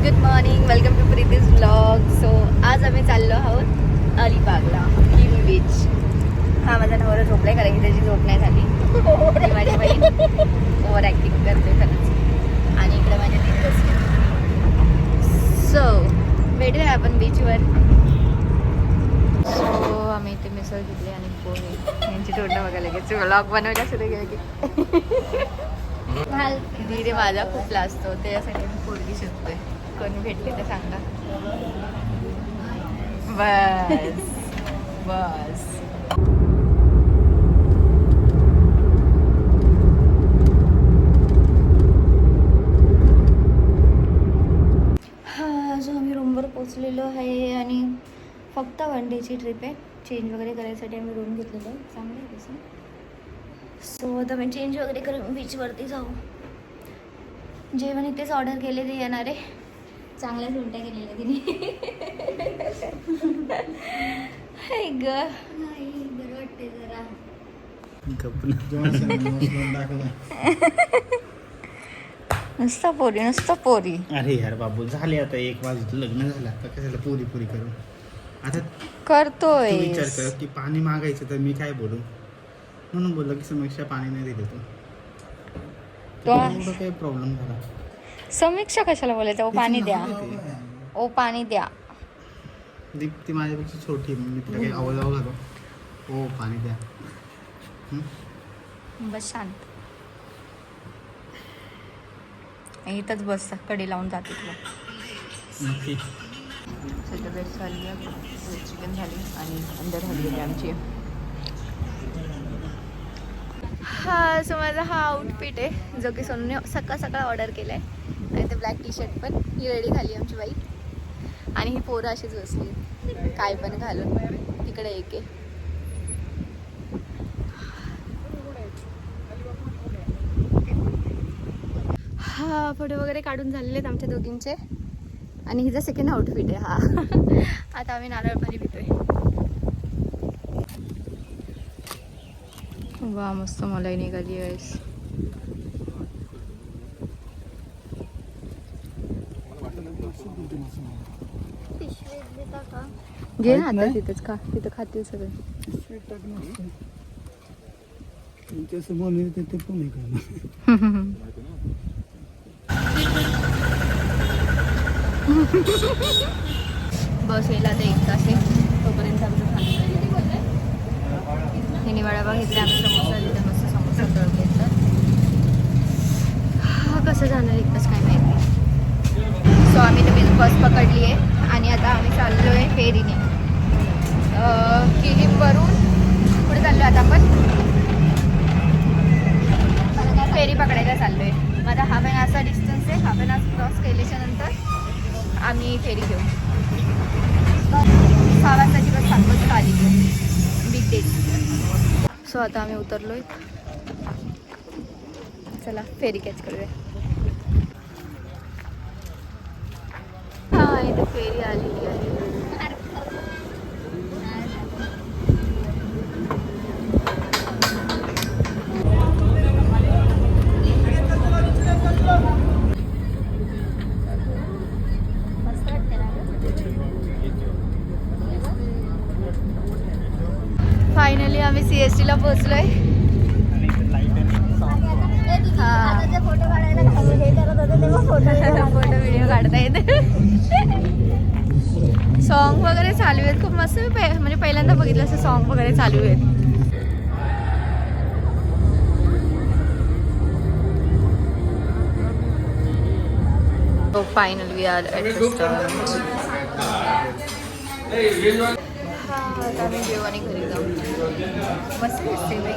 Good morning, welcome to Preeti's vlog. So आज आम्ही चाललो आहोत अलिबागला, किमी बीच. हा माझा नवरा झोपलाय कारण की त्याची झोप नाही झाली. आणि माझी बहीण ओव्हर ॲक्टिंग करते खरंच. आणि इकडे माझे तीन बसले. सो भेटूया आपण बीचवर. सो आम्ही इथे मिसळ घेतली आणि पोहे. यांची तोंड बघा लगेच व्लॉग बनवायला सुरू केलं की धीरे माझा खूप लाजतो, त्याच्यासाठी मी पोरगी शोधतोय. कोणी भेटले तर सांगा. बस बस. हा जो आम्ही रूमवर पोचलेलो आहे आणि फक्त वन डेची ट्रिप आहे. चेंज वगैरे करायसाठी आम्ही रूम घेतलेलं आहे. चांगलं आहे तसं. सो आता मी चेंज वगैरे करून बीचवरती जाऊ. जेवण इथेच ऑर्डर केले ते येणार आहे. चांगल्याच उलट्या केलेल्या तिने. हाय ग, बरं वाटते जरा. नुसतं पोरी नुसतं पोरी. अरे यार बाबू, झाले आता 1 वाजता लग्न झालं. आता कशाला पोरी पोरी करू. आता करतोय विचार कर की पाणी मागायचं तर मी काय बोलू. म्हणून बोललो की समीक्षा पाणी नाही दिलं तू. एवढं काही प्रॉब्लेम झाला. समीक्षा कशाला बोलायचं. ओ पाणी द्या, ओ पाणी द्या. ती माझ्यापेक्षा छोटी, मी तिला काही आवाज घालो. ओ पाणी द्या. बस शांत. इथंच बस कडी लावून जाते तुला. नक्की. सध्या बेस्ट झाली आहे. चिकन झाली आणि अंडर झाली आहे आमची. हा सो माझा हा आउटफिट आहे जो की सोनूने सकाळ सकाळ ऑर्डर केला आहे. आणि ते ब्लॅक टी शर्ट पण ही रेडी झाली आमची बाई. आणि ही पोरं अशीच बसली काय पण घालून. तिकडे एक आहे. हा फोटो वगैरे काढून झालेले आहेत आमच्या दोघींचे. आणि हिचा सेकंड आउटफिट आहे हा. आता आम्ही नारळ पाणी पितोय. वा मस्त मलाई निघाली आहेस. घे ना आता तिथेच खा. तिथं खातील सगळे. बस यायला आता 1 तास आहे. तोपर्यंत आमचं खाणं. हे वडापाव घेतले आम्ही. समोसा तिथे मस्त समोसा तळून घेतला. कसं जाणार 1 तास काय माहिती. सो आम्ही तर बस पकडली आहे आणि आता आम्ही चाललो आहे फेरीने. किलीमवरून पुढे चाललो आता आपण. फेरी पकडायला चाललो आहे. माझा हाफ एन असा डिस्टन्स आहे. हाफ एन आवर क्रॉस केल्याच्या नंतर आम्ही फेरी घेऊ. 6 वाजताची बस 7 वाजता आली बिग डे. सो आता आम्ही उतरलो आहे. चला फेरी कॅच करूया. हा इथे फेरी आलेली आहे. फायनली आम्ही CST ला पोहोचलोय. फोटो व्हिडिओ काढता येते. सॉन्ग वगैरे चालू आहेत खूप मस्त. म्हणजे पहिल्यांदा बघितलं असं सॉन्ग वगैरे चालू आहेत. So finally we are at the start. हा आता आम्ही जेवण घरी जाऊ. मस्त दिसते बाई.